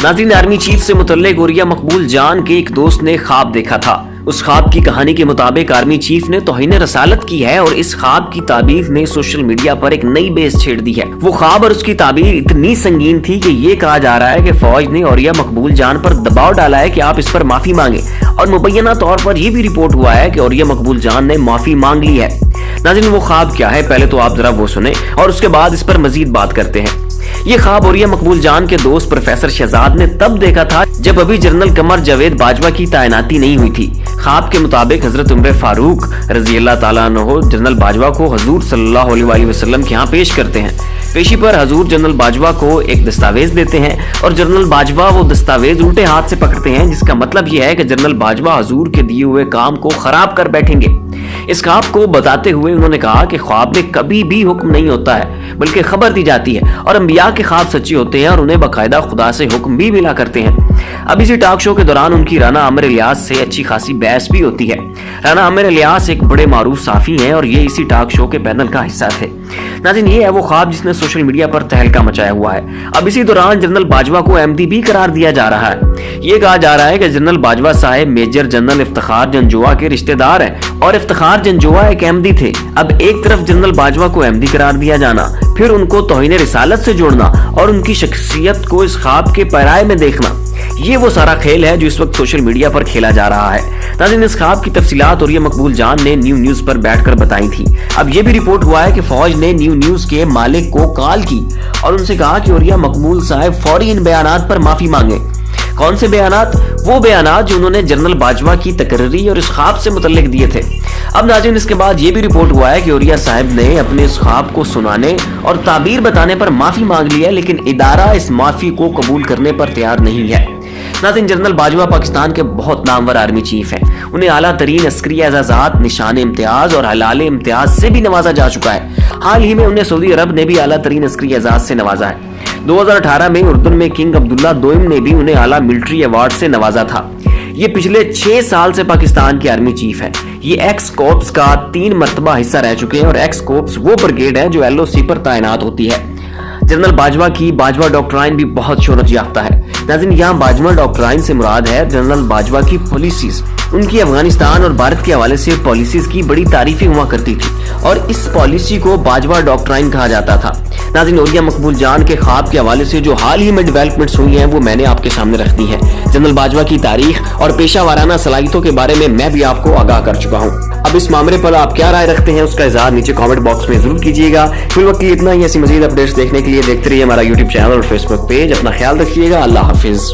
नाज़रीन, army chief से मुतल्लिक औरिया मकबूल जान के एक दोस्त ने ख्वाब देखा था। उस ख्वाब की कहानी के मुताबिक आर्मी चीफ ने तौहीन रसालत की है और इस ख्वाब की ताबीर ने सोशल मीडिया पर एक नई बेस छेड़ दी है। वो ख्वाब और उसकी ताबीर इतनी संगीन थी कि ये कहा जा रहा है कि फौज ने औरिया मकबूल जान पर दबाव डाला है कि आप इस पर माफी मांगे, और मुबैना तौर पर यह भी रिपोर्ट हुआ है कि औरिया मकबूल जान ने माफी मांग ली है। नाज़रीन, वो ख्वाब क्या है, पहले तो आप जरा वो सुने और उसके बाद इस पर मजीद बात करते हैं। ये ख्वाब औरिया मकबूल जान के दोस्त प्रोफेसर शहजाद ने तब देखा था जब अभी जनरल कमर जावेद बाजवा की तैनाती नहीं हुई थी। ख्वाब के मुताबिक हजरत उमर फारूक रजी अल्लाह ताला अन्हु जनरल बाजवा को हजूर सल्लल्लाहु अलैहि वसल्लम के यहाँ पेश करते हैं। पेशी पर हजूर जनरल बाजवा को एक दस्तावेज देते हैं और जनरल बाजवा वो दस्तावेज उल्टे हाथ से पकड़ते हैं, जिसका मतलब यह है कि जनरल बाजवा हजूर के दिए हुए काम को खराब कर बैठेंगे। इस ख्वाब को बताते हुए उन्होंने कहा कि ख्वाब में कभी भी हुक्म नहीं होता है, बल्कि खबर दी जाती है, और अंबिया के ख्वाब सच्चे होते हैं और उन्हें बाकायदा खुदा से हुक्म भी मिला करते हैं। अब इसी टॉक शो के दौरान उनकी राना आमिर इलियास से अच्छी खासी बहस भी होती है। राना आमिर इलियास एक बड़े मारूफ साफी हैं और ये इसी टॉक शो के पैनल का हिस्सा थे। नाज़रीन, ये है वो ख्वाब जिसने सोशल मीडिया पर तहलका मचाया हुआ है। अब इसी दौरान जनरल बाजवा को एमडी भी करार दिया जा रहा है। ये कहा जा रहा है कि जनरल बाजवा साहब मेजर जनरल इफ्तिखार जंजुआ के रिश्तेदार हैं और इफ्तिखार जंजुआ एक एमडी थे। अब एक तरफ जनरल बाजवा को एमडी करार दिया जाना, फिर उनको तौहीन रिसालत से जोड़ना और उनकी शख्सियत को इस ख्वाब के पैराए में देखना, ये वो सारा खेल है जो इस वक्त सोशल मीडिया पर खेला जा रहा है। नाज़रीन, इस ख्वाब की तफसीलात औरिया मकबूल जान ने न्यू न्यूज पर बैठकर बताई थी। अब ये भी रिपोर्ट हुआ है कि फौज ने न्यू न्यूज के मालिक को कॉल की और उनसे कहा कि औरिया मकबूल साहब फौरी इन बयानात पर माफी मांगे। कौन से बयानात? वो बयानात जो उन्होंने जनरल बाजवा की तकर्री और इस ख्वाब से मुतल्लिक दिए थे। अब नाज़रीन, इसके बाद ये भी रिपोर्ट हुआ है कि औरिया साहब ने अपने इस ख्वाब को सुनाने और ताबीर बताने पर माफी मांग ली है, लेकिन इदारा इस माफी को कबूल करने पर तैयार नहीं है। नाज़रीन, जनरल बाजवा पाकिस्तान के बहुत नामवर आर्मी चीफ हैं। उन्हें आला तरीन अस्करी एजाज़ात, निशान इम्तियाज और हलाल इम्तियाज से भी नवाजा जा चुका है। हाल ही में उन्हें सऊदी अरब ने भी आला तरीन अस्करी एजाज से नवाजा है। 2018 में उर्दन में किंग अब्दुल्ला दोइम ने भी उन्हें आला मिलिट्री अवार्ड से नवाजा था। ये पिछले 6 साल से पाकिस्तान के आर्मी चीफ है। ये एक्स कोर्प्स का 3 मरतबा हिस्सा रह चुके हैं और एक्स कोर्प्स वो ब्रिगेड है जो LOC पर तैनात होती है। जनरल बाजवा की बाजवा डॉक्ट्राइन भी बहुत शोहरत याफ्ता है। नाज़रीन, यहाँ बाजवा डॉक्ट्राइन से मुराद है जनरल बाजवा की पॉलिसीज। उनकी अफगानिस्तान और भारत के हवाले से पॉलिसीज की बड़ी तारीफें हुआ करती थी और इस पॉलिसी को बाजवा डॉक्ट्राइन कहा जाता था। नाज़रीन, औरिया मकबूल जान के ख्वाब के हवाले से जो हाल ही में डेवलपमेंट्स हुई हैं वो मैंने आपके सामने रख दी है। जनरल बाजवा की तारीख और पेशा वाराना सलाहियतों के बारे में मैं भी आपको आगाह कर चुका हूँ। अब इस मामले पर आप क्या राय रखते हैं उसका इज़हार नीचे कमेंट बॉक्स में जरूर कीजिएगा। फिर वक्त इतना ही। ऐसी मजीद अपडेट्स देखने के लिए देखते रहिए हमारा यूट्यूब चैनल और फेसबुक पेज। अपना ख्याल रखिएगा। अल्लाह हाफिज।